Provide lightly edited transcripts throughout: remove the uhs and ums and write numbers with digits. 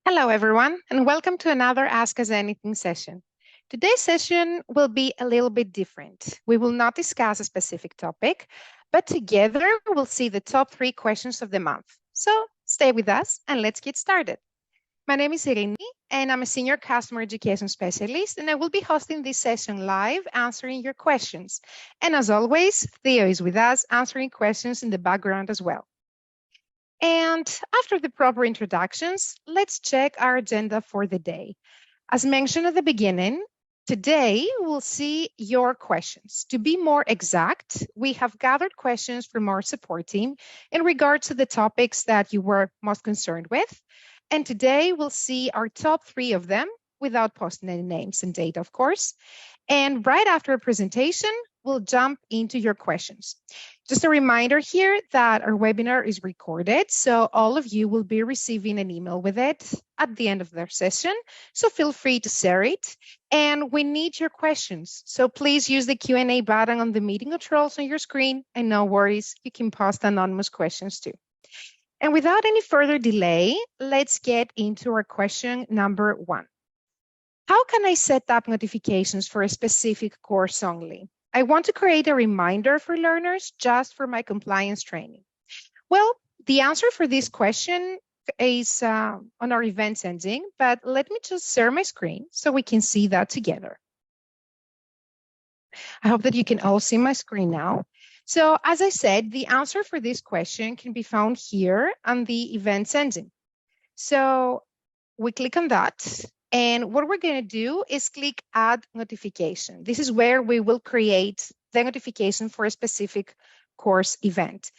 Hello, everyone, and welcome to another Ask Us Anything session. Today's session will be a little bit different. We will not discuss a specific topic, but together we'll see the top 3 questions of the month. So stay with us and let's get started. My name is Irini, and I'm a senior customer education specialist, and I will be hosting this session live, answering your questions. And as always, Theo is with us, answering questions in the background as well. And after the proper introductions, let's check our agenda for the day. As mentioned at the beginning, today we'll see your questions. To be more exact, we have gathered questions from our support team in regards to the topics that you were most concerned with. And today we'll see our top 3 of them without posting any names and data, of course. And right after a presentation, we'll jump into your questions. Just a reminder here that our webinar is recorded, so all of you will be receiving an email with it at the end of their session, so feel free to share it. And we need your questions, so please use the Q&A button on the meeting controls on your screen, and no worries, you can post anonymous questions too. And without any further delay, let's get into our question number 1. How can I set up notifications for a specific course only? I want to create a reminder for learners just for my compliance training. Well, the answer for this question is on our events ending, but let me just share my screen so we can see that together. I hope that you can all see my screen now. So as I said, the answer for this question can be found here on the events ending. So we click on that. And what we're going to do is click Add Notification. This is where we will create the notification for a specific course event.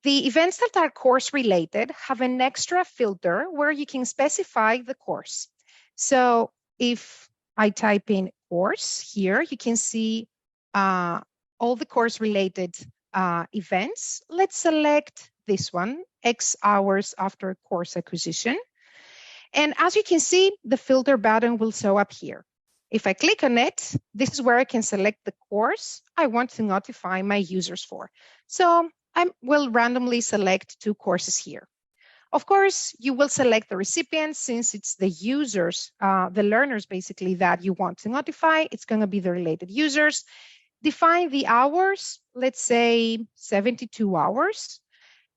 The events that are course related have an extra filter where you can specify the course. So if I type in course here, you can see all the course related events. Let's select this one, X hours after course acquisition. And as you can see, the filter button will show up here. If I click on it, this is where I can select the course I want to notify my users for. So I will randomly select 2 courses here. Of course, you will select the recipient since it's the users, the learners basically that you want to notify. It's going to be the related users. Define the hours, let's say 72 hours.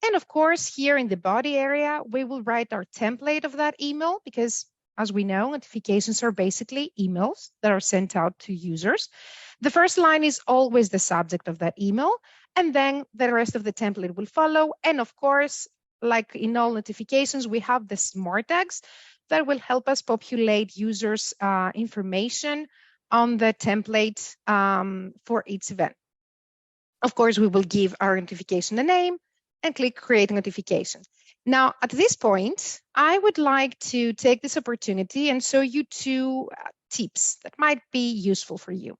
And of course, here in the body area, we will write our template of that email because, as we know, notifications are basically emails that are sent out to users. The first line is always the subject of that email, and then the rest of the template will follow. And of course, like in all notifications, we have the smart tags that will help us populate users' information on the template for each event. Of course, we will give our notification a name and click Create Notification. Now, at this point, I would like to take this opportunity and show you 2 tips that might be useful for you.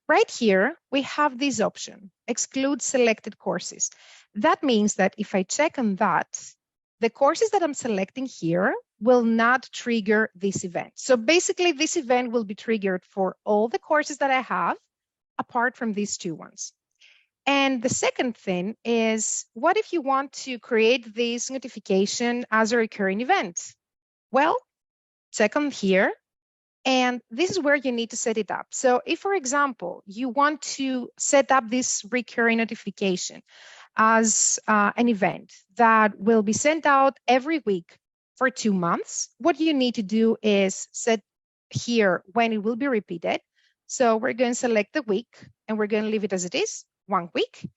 Right here, we have this option, Exclude Selected Courses. That means that if I check on that, the courses that I'm selecting here will not trigger this event. So basically, this event will be triggered for all the courses that I have, apart from these 2 ones. And the second thing is, what if you want to create this notification as a recurring event? Well, check on here, and this is where you need to set it up. So if, for example, you want to set up this recurring notification as an event that will be sent out every week for 2 months, what you need to do is set here when it will be repeated. So we're going to select the week, and we're going to leave it as it is. 1 week.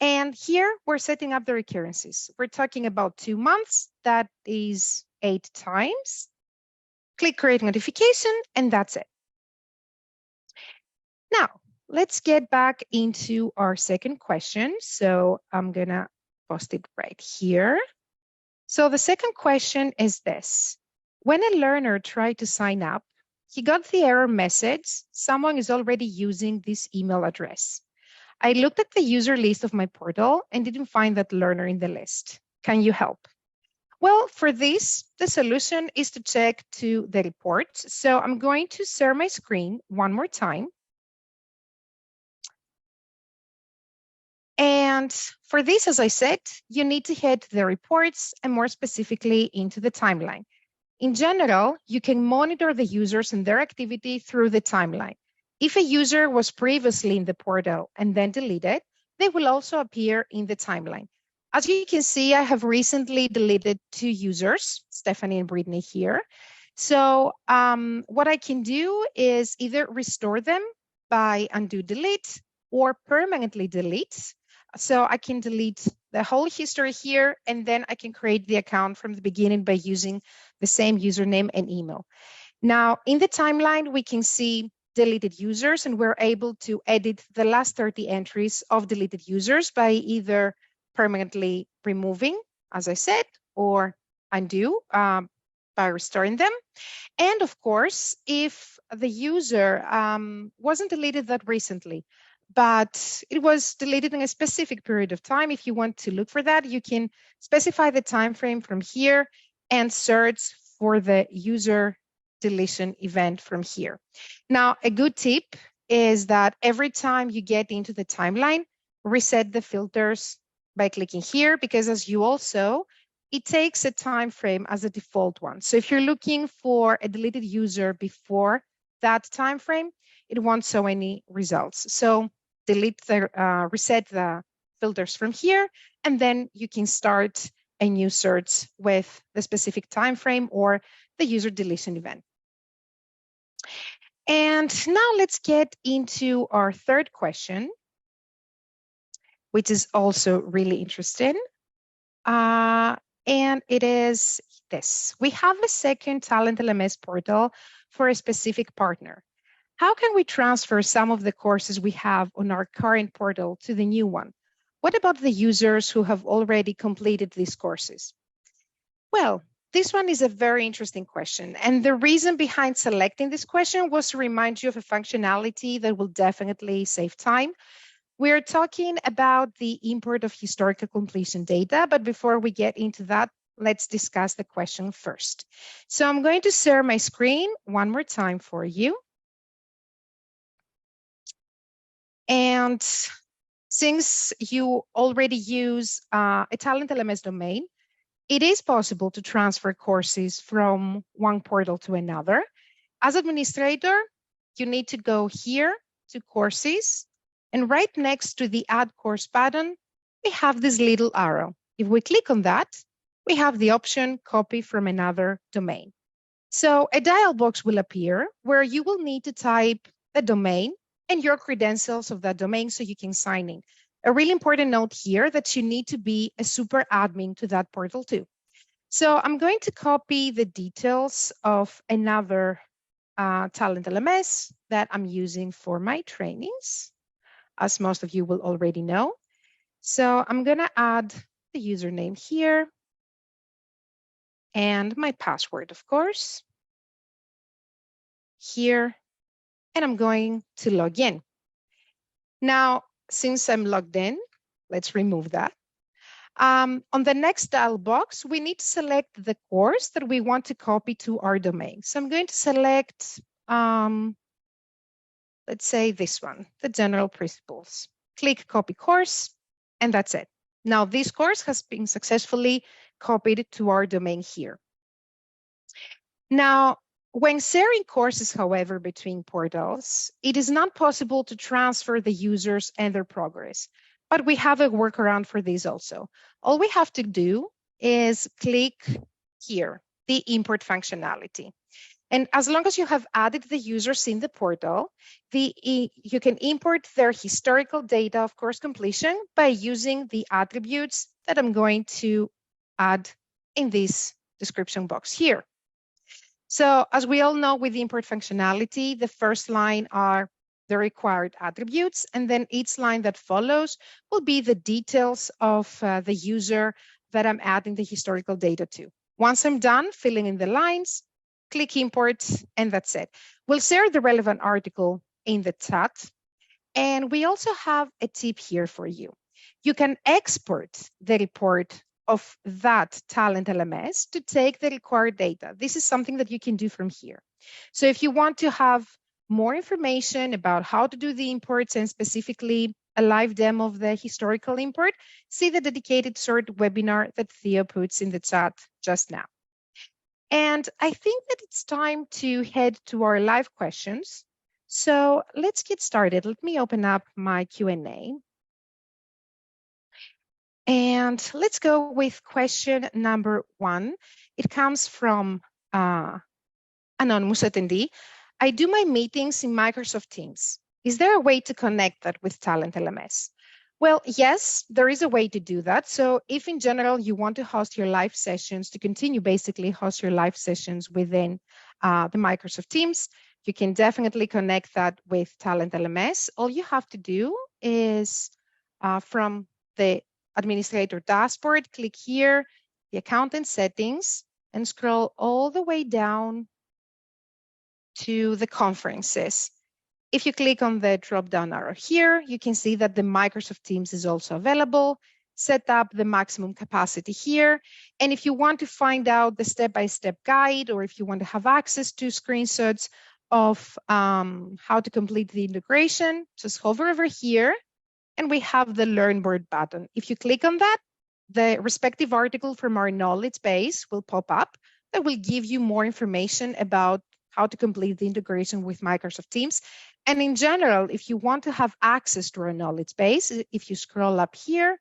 And here we're setting up the recurrences. We're talking about 2 months. That is 8 times. Click Create Notification, and that's it. Now, let's get back into our second question. So I'm going to post it right here. So the second question is this. When a learner tried to sign up, he got the error message, someone is already using this email address. I looked at the user list of my portal and didn't find that learner in the list. Can you help? Well, for this, the solution is to check to the report. So I'm going to share my screen one more time. And for this, as I said, you need to head to the reports and more specifically into the timeline. In general, you can monitor the users and their activity through the timeline. If a user was previously in the portal and then deleted, they will also appear in the timeline. As you can see, I have recently deleted 2 users, Stephanie and Brittany here. So what I can do is either restore them by undo delete or permanently delete. So I can delete the whole history here, and then I can create the account from the beginning by using the same username and email. Now, in the timeline, we can see deleted users, and we're able to edit the last 30 entries of deleted users by either permanently removing, as I said, or undo by restoring them. And of course, if the user wasn't deleted that recently, but it was deleted in a specific period of time, if you want to look for that, you can specify the time frame from here and search for the user deletion event from here. Now, a good tip is that every time you get into the timeline, reset the filters by clicking here, because as you all saw, it takes a time frame as a default one. So if you're looking for a deleted user before that time frame, it won't show any results. So reset the filters from here, and then you can start a new search with the specific time frame or the user deletion event. And now let's get into our third question, which is also really interesting. And it is this. We have a second TalentLMS portal for a specific partner. How can we transfer some of the courses we have on our current portal to the new one? What about the users who have already completed these courses? Well, this one is a very interesting question. And the reason behind selecting this question was to remind you of a functionality that will definitely save time. We're talking about the import of historical completion data, but before we get into that, let's discuss the question first. So I'm going to share my screen one more time for you. And since you already use a TalentLMS domain, it is possible to transfer courses from one portal to another. As administrator, you need to go here to courses, and right next to the Add Course button, we have this little arrow. If we click on that, we have the option Copy from another domain. So a dialog box will appear where you will need to type the domain and your credentials of that domain so you can sign in. A really important note here that you need to be a super admin to that portal too. So I'm going to copy the details of another TalentLMS that I'm using for my trainings, as most of you will already know. So I'm going to add the username here and my password, of course, here, and I'm going to log in. Now, since I'm logged in, let's remove that. On the next dialog box, we need to select the course that we want to copy to our domain. So I'm going to select, let's say this one, the general principles. Click copy course, and that's it. Now this course has been successfully copied to our domain here. Now, when sharing courses, however, between portals, it is not possible to transfer the users and their progress, but we have a workaround for this also. All we have to do is click here, the import functionality. And as long as you have added the users in the portal, you can import their historical data of course completion by using the attributes that I'm going to add in this description box here. So as we all know with the import functionality, the first line are the required attributes, and then each line that follows will be the details of the user that I'm adding the historical data to. Once I'm done filling in the lines, click import, and that's it. We'll share the relevant article in the chat. And we also have a tip here for you. You can export the report of that TalentLMS to take the required data. This is something that you can do from here. So if you want to have more information about how to do the imports and specifically a live demo of the historical import, see the dedicated short webinar that Theo puts in the chat just now. And I think that it's time to head to our live questions. So let's get started. Let me open up my Q&A. And let's go with question number 1. It comes from anonymous attendee. I do my meetings in Microsoft Teams. Is there a way to connect that with TalentLMS? Well, yes, there is a way to do that. So if in general you want to host your live sessions, to continue basically host your live sessions within the Microsoft Teams, you can definitely connect that with TalentLMS. All you have to do is from the administrator dashboard, click here, the account and settings, and scroll all the way down to the conferences. If you click on the drop-down arrow here, you can see that the Microsoft Teams is also available. Set up the maximum capacity here. And if you want to find out the step-by-step guide, or if you want to have access to screenshots of how to complete the integration, just hover over here, and we have the Learn Board button. If you click on that, the respective article from our knowledge base will pop up that will give you more information about how to complete the integration with Microsoft Teams. And in general, if you want to have access to our knowledge base, if you scroll up here,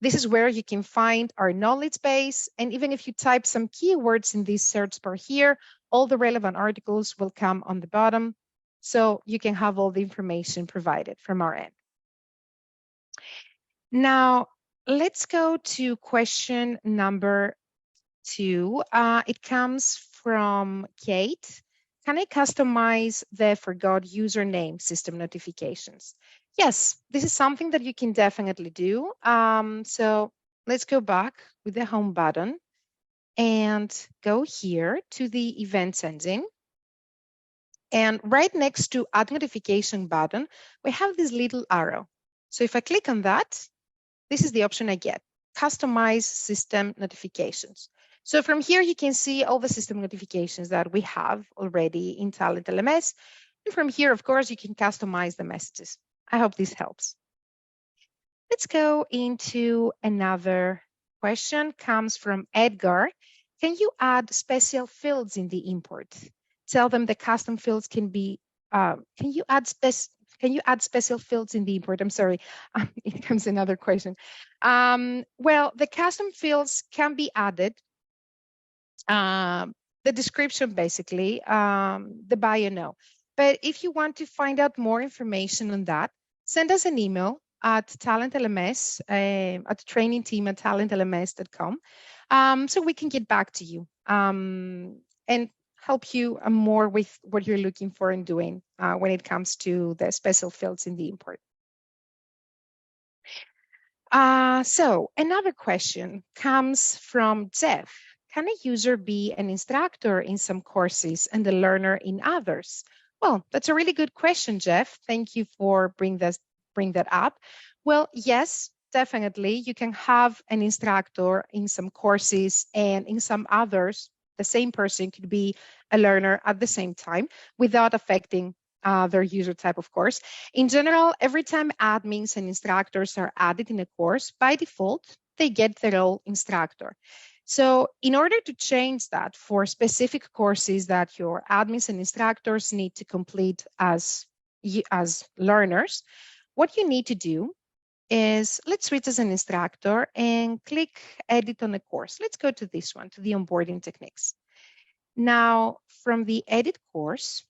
this is where you can find our knowledge base. And even if you type some keywords in this search bar here, all the relevant articles will come on the bottom. So you can have all the information provided from our end. Now, let's go to question number 2. It comes from Kate. Can I customize the forgot username system notifications? Yes, this is something that you can definitely do. So let's go back with the home button and go here to the events engine. And right next to add notification button, we have this little arrow. So if I click on that, this is the option I get, customize system notifications. So from here, you can see all the system notifications that we have already in TalentLMS. And from here, of course, you can customize the messages. I hope this helps. Let's go into another question, comes from Edgar. Can you add special fields in the import? Tell them the custom fields can be, can you add special fields in the import? I'm sorry, it comes another question. Well, the custom fields can be added. The description, basically, the bio, no. But if you want to find out more information on that, send us an email at TalentLMS, at trainingteam@talentlms.com, so we can get back to you and help you more with what you're looking for and doing when it comes to the special fields in the import. So another question comes from Jeff. Can a user be an instructor in some courses and a learner in others? Well, that's a really good question, Jeff. Thank you for bring that up. Well, yes, definitely. You can have an instructor in some courses, and in some others, the same person could be a learner at the same time without affecting their user type, of course. In general, every time admins and instructors are added in a course, by default, they get the role instructor. So in order to change that for specific courses that your admins and instructors need to complete as learners, what you need to do is, let's switch as an instructor and click edit on a course. Let's go to this one, to the onboarding techniques. Now, from the edit course,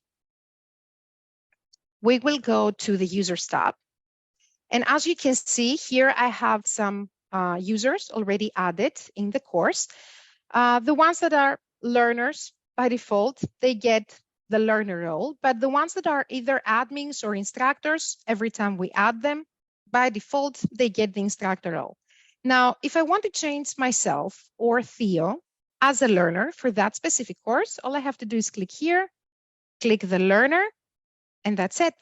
we will go to the users tab. And as you can see here, I have some users already added in the course. The ones that are learners, by default, they get the learner role, but the ones that are either admins or instructors, every time we add them, by default, they get the instructor role. Now, if I want to change myself or Theo as a learner for that specific course, all I have to do is click here, click the learner, and that's it.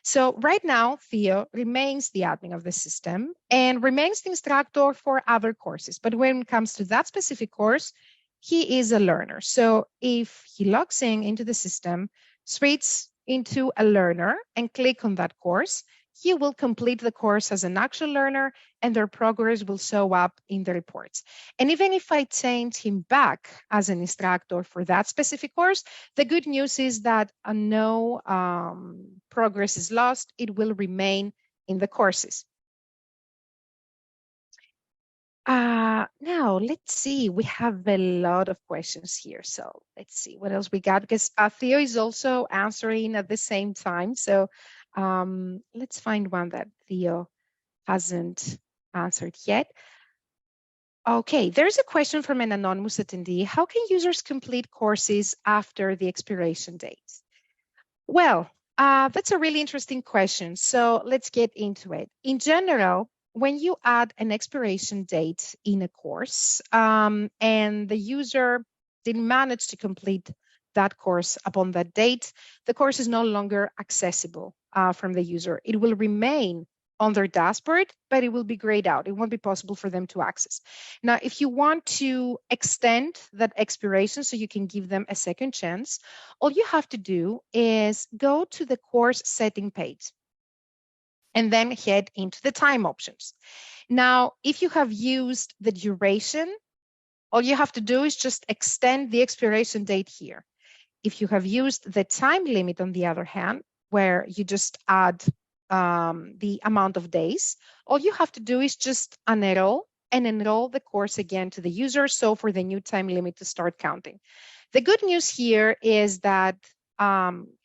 So right now, Theo remains the admin of the system and remains the instructor for other courses. But when it comes to that specific course, he is a learner. So if he logs into the system, switches into a learner and click on that course, he will complete the course as an actual learner and their progress will show up in the reports. And even if I change him back as an instructor for that specific course, the good news is that no progress is lost. It will remain in the courses. Now, let's see. We have a lot of questions here. So let's see what else we got, because Theo is also answering at the same time. So let's find one that Theo hasn't answered yet. Okay, there's a question from an anonymous attendee. How can users complete courses after the expiration date? Well, that's a really interesting question. So let's get into it. In general, when you add an expiration date in a course and the user didn't manage to complete that course upon that date, the course is no longer accessible from the user. It will remain on their dashboard, but it will be grayed out. It won't be possible for them to access. Now, if you want to extend that expiration so you can give them a second chance, all you have to do is go to the course setting page and then head into the time options. Now, if you have used the duration, all you have to do is just extend the expiration date here. If you have used the time limit, on the other hand, where you just add the amount of days, all you have to do is just unenroll and enroll the course again to the user, so for the new time limit to start counting. The good news here is that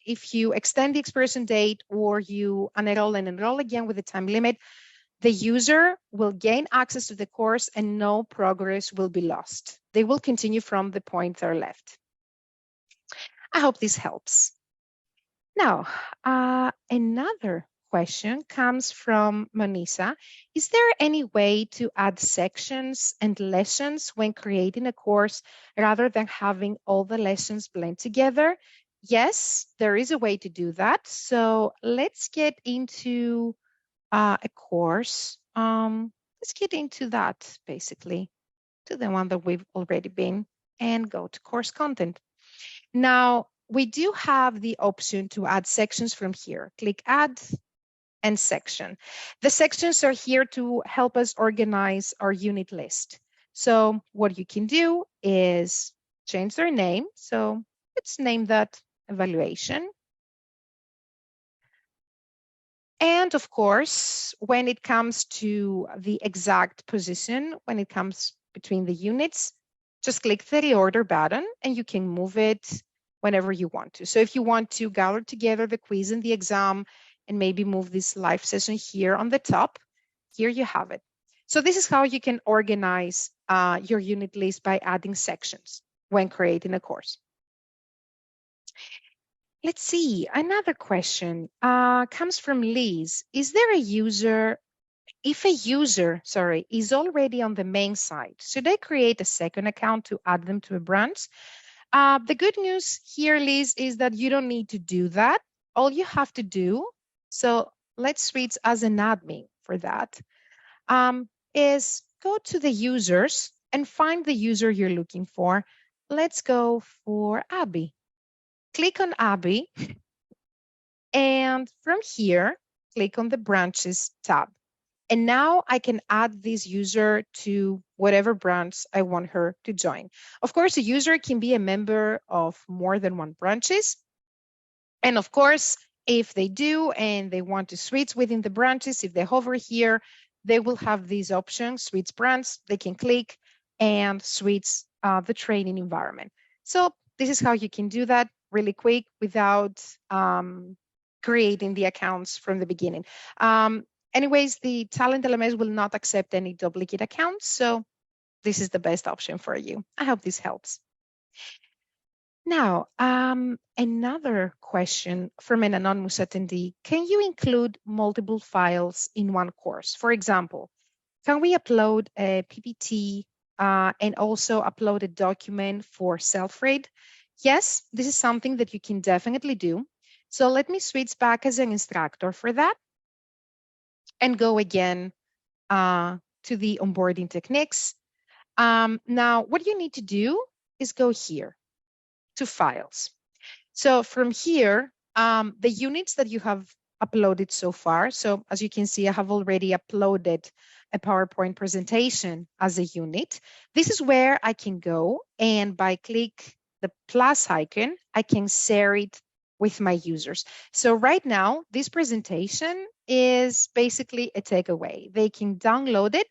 if you extend the expiration date or you unenroll and enroll again with the time limit, the user will gain access to the course and no progress will be lost. They will continue from the point they're left. I hope this helps. Now, another question comes from Manisa. Is there any way to add sections and lessons when creating a course rather than having all the lessons blend together? Yes, there is a way to do that. So let's get into a course. Let's get into that basically, to the one that we've already been, and go to course content. Now, we do have the option to add sections from here. Click Add and Section. The sections are here to help us organize our unit list. So what you can do is change their name. So let's name that Evaluation. And of course, when it comes to the exact position, when it comes between the units, just click the reorder button and you can move it whenever you want to. So if you want to gather together the quiz and the exam and maybe move this live session here on the top, here you have it. So this is how you can organize your unit list by adding sections when creating a course. Let's see, another question comes from Liz. Is there a user, if a user, is already on the main site, should I create a second account to add them to a branch? The good news here, Liz, is that you don't need to do that. All you have to do, so let's switch as an admin for that, is go to the users and find the user you're looking for. Let's go for Abby. Click on Abby, and from here, click on the Branches tab. And now I can add this user to whatever branch I want her to join. Of course, a user can be a member of more than one branches. And of course, if they do and they want to switch within the branches, if they hover here, they will have these options, switch branch. They can click and switch the training environment. So this is how you can do that really quick without creating the accounts from the beginning. Anyways, the TalentLMS will not accept any duplicate accounts, so this is the best option for you. I hope this helps. Now, another question from an anonymous attendee. Can you include multiple files in one course? For example, can we upload a PPT and also upload a document for self-read? Yes, this is something that you can definitely do. So let me switch back as an instructor for that and go again to the onboarding techniques. Now, what you need to do is go here to files. So from here, the units that you have uploaded so far. So as you can see, I have already uploaded a PowerPoint presentation as a unit. This is where I can go, and by click the plus icon, I can share it with my users. So right now, this presentation is basically a takeaway. They can download it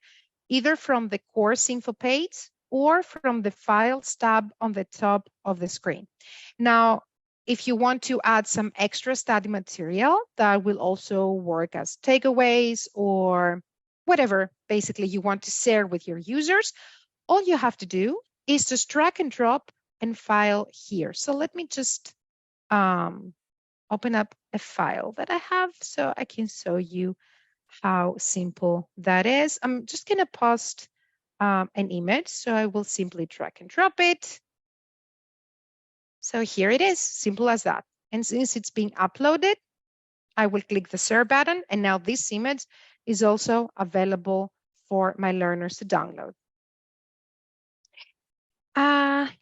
either from the course info page or from the Files tab on the top of the screen. Now, if you want to add some extra study material, that will also work as takeaways or whatever basically you want to share with your users, all you have to do is just drag and drop and file here. So let me just open up a file that I have so I can show you how simple that is. I'm just going to post an image, so I will simply drag and drop it. So here it is, simple as that. And since it's being uploaded, I will click the share button, and now this image is also available for my learners to download.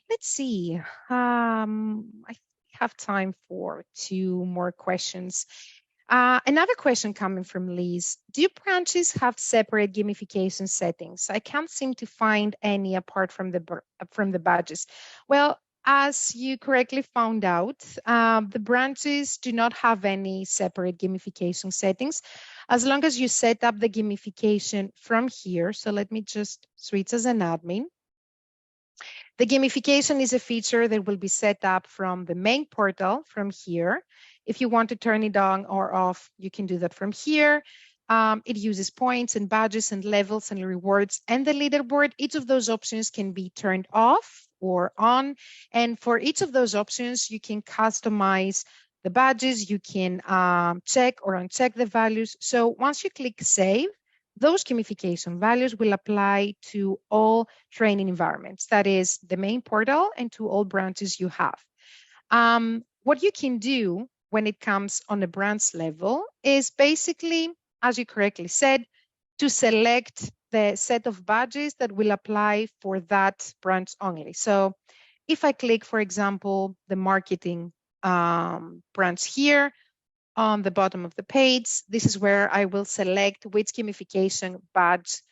Let's see. I have time for 2 more questions. Another question coming from Liz. Do your branches have separate gamification settings? I can't seem to find any apart from the badges. Well, as you correctly found out, the branches do not have any separate gamification settings. As long as you set up the gamification from here. So let me just switch as an admin. The gamification is a feature that will be set up from the main portal from here. If you want to turn it on or off, you can do that from here. It uses points and badges and levels and rewards and the leaderboard. Each of those options can be turned off or on. And for each of those options, you can customize the badges. You can check or uncheck the values. So once you click save, those gamification values will apply to all training environments. That is the main portal and to all branches you have. What you can do when it comes on the branch level is basically, as you correctly said, to select the set of badges that will apply for that branch only. So if I click, for example, the marketing branch here, on the bottom of the page, this is where I will select which gamification badge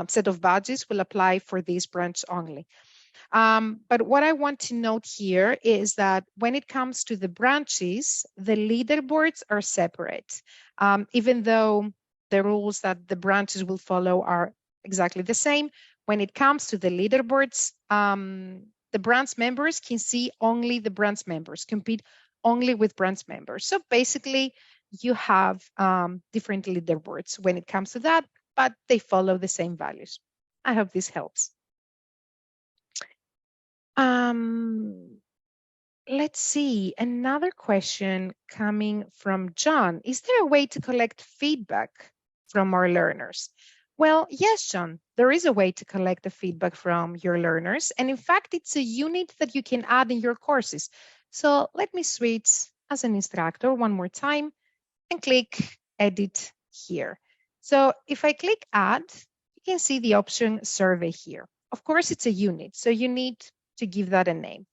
set of badges will apply for this branch only. But what I want to note here is that when it comes to the branches, the leaderboards are separate. Even though the rules that the branches will follow are exactly the same, when it comes to the leaderboards, the branch members can see only the branch members, compete only with branch members. So basically, you have different leaderboards when it comes to that, but they follow the same values. I hope this helps. Let's see, another question coming from John. Is there a way to collect feedback from our learners? Well, yes, John, there is a way to collect the feedback from your learners. And in fact, it's a unit that you can add in your courses. So let me switch as an instructor one more time and click edit here. So if I click add, you can see the option survey here. Of course, it's a unit, so you need to give that a name.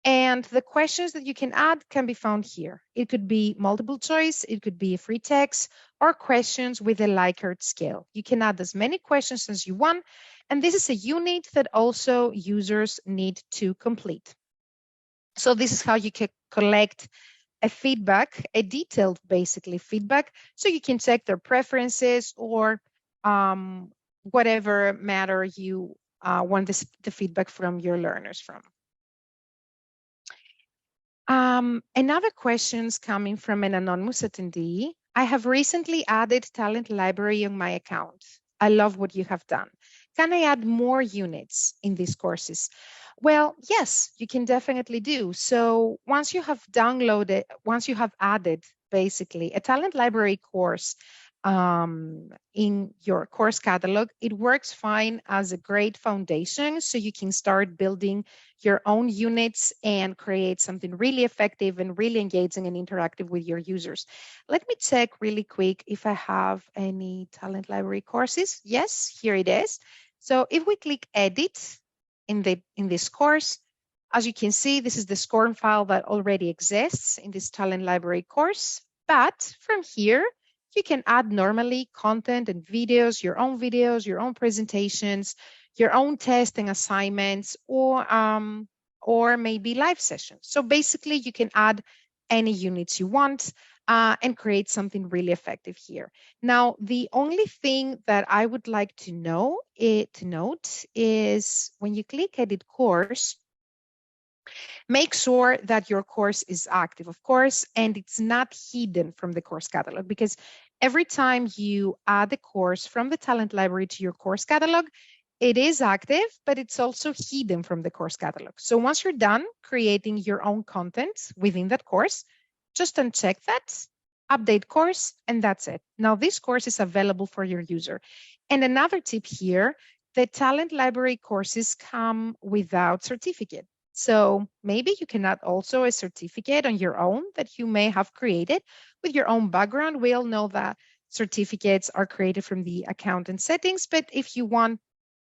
And the questions that you can add can be found here. It could be multiple choice, it could be a free text, or questions with a Likert scale. You can add as many questions as you want, and this is a unit that also users need to complete. So this is how you can collect a feedback, a detailed basically feedback, so you can check their preferences or whatever matter you want the feedback from your learners from. Another question's coming from an anonymous attendee. I have recently added Talent Library on my account. I love what you have done. Can I add more units in these courses? Well, yes, you can definitely do. So once you have downloaded, once you have added basically a Talent Library course in your course catalog, it works fine as a great foundation. So you can start building your own units and create something really effective and really engaging and interactive with your users. Let me check really quick if I have any Talent Library courses. Yes, here it is. So if we click edit in this course, as you can see, this is the score file that already exists in this Talent Library course. But from here, you can add normally content and videos, your own presentations, your own testing assignments, or maybe live sessions. So basically, you can add any units you want and create something really effective here. Now, the only thing that I would like to note is when you click Edit Course, make sure that your course is active, of course, and it's not hidden from the course catalog, because every time you add a course from the Talent Library to your course catalog, it is active, but it's also hidden from the course catalog. So once you're done creating your own content within that course, just uncheck that, update course, and that's it. Now this course is available for your user. And another tip here, the Talent Library courses come without certificate. So maybe you can add also a certificate on your own that you may have created with your own background. We all know that certificates are created from the account and settings, but if you want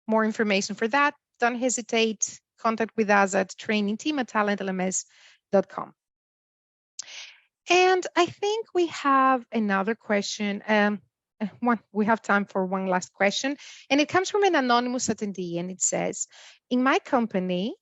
more information for that, don't hesitate. Contact with us at trainingteam@talentlms.com. And I think we have another question. We have time for one last question, and it comes from an anonymous attendee, and it says, in my company,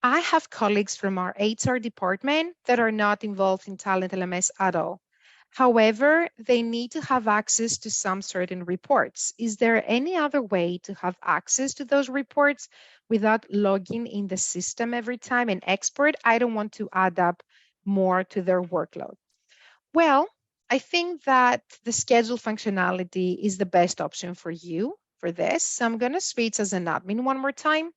I have colleagues from our HR department that are not involved in TalentLMS at all. However, they need to have access to some certain reports. Is there any other way to have access to those reports without logging in the system every time and export? I don't want to add up more to their workload. Well, I think that the schedule functionality is the best option for you for this. So I'm going to switch as an admin one more time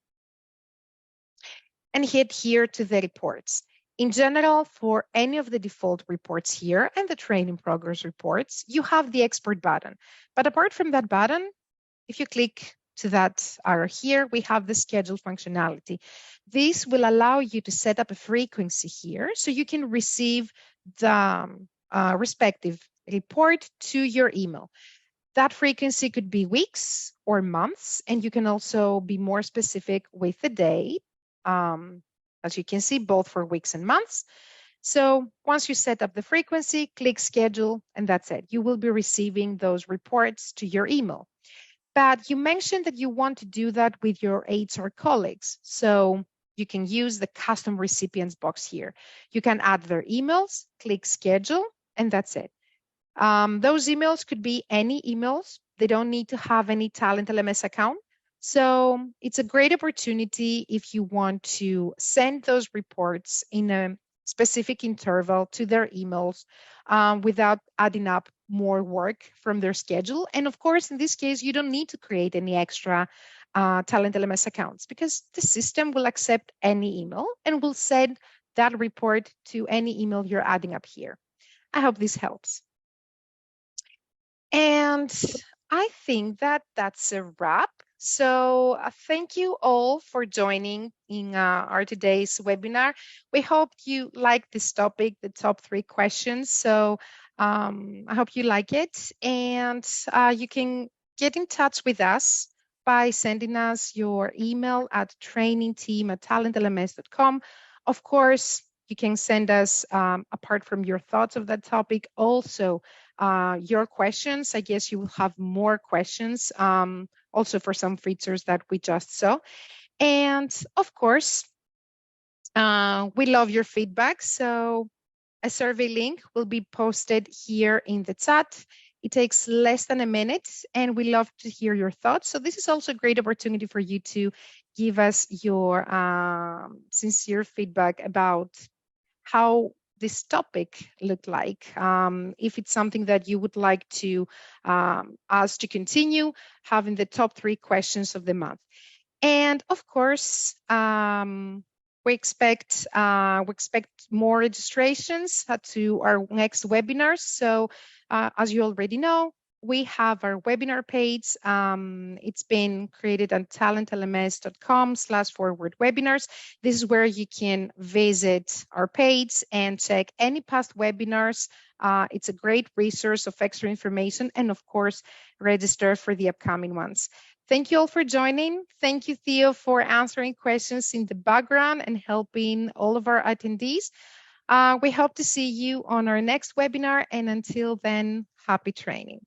and hit here to the reports. In general, for any of the default reports here and the training progress reports, you have the export button. But apart from that button, if you click to that arrow here, we have the schedule functionality. This will allow you to set up a frequency here so you can receive the respective report to your email. That frequency could be weeks or months, and you can also be more specific with the date. As you can see, both for weeks and months. So once you set up the frequency, click schedule, and that's it. You will be receiving those reports to your email. But you mentioned that you want to do that with your HR colleagues. So you can use the custom recipients box here. You can add their emails, click schedule, and that's it. Those emails could be any emails. They don't need to have any TalentLMS account. So it's a great opportunity if you want to send those reports in a specific interval to their emails without adding up more work from their schedule. And of course, in this case, you don't need to create any extra TalentLMS accounts because the system will accept any email and will send that report to any email you're adding up here. I hope this helps. And I think that that's a wrap. So thank you all for joining in our today's webinar. We hope you like this topic, the top 3 questions. So I hope you like it. And you can get in touch with us by sending us your email at trainingteam@talentlms.com. Of course, you can send us, apart from your thoughts of that topic, also your questions. I guess you will have more questions also for some features that we just saw. And of course, we love your feedback. So a survey link will be posted here in the chat. It takes less than a minute and we love to hear your thoughts. So this is also a great opportunity for you to give us your sincere feedback about how this topic looked like. If it's something that you would like to us to continue having the top 3 questions of the month. And of course, we expect more registrations to our next webinars. So as you already know, we have our webinar page. It's been created on talentlms.com/forward-webinars. This is where you can visit our page and check any past webinars. It's a great resource of extra information and of course, register for the upcoming ones. Thank you all for joining. Thank you, Theo, for answering questions in the background and helping all of our attendees. We hope to see you on our next webinar. And until then, happy training.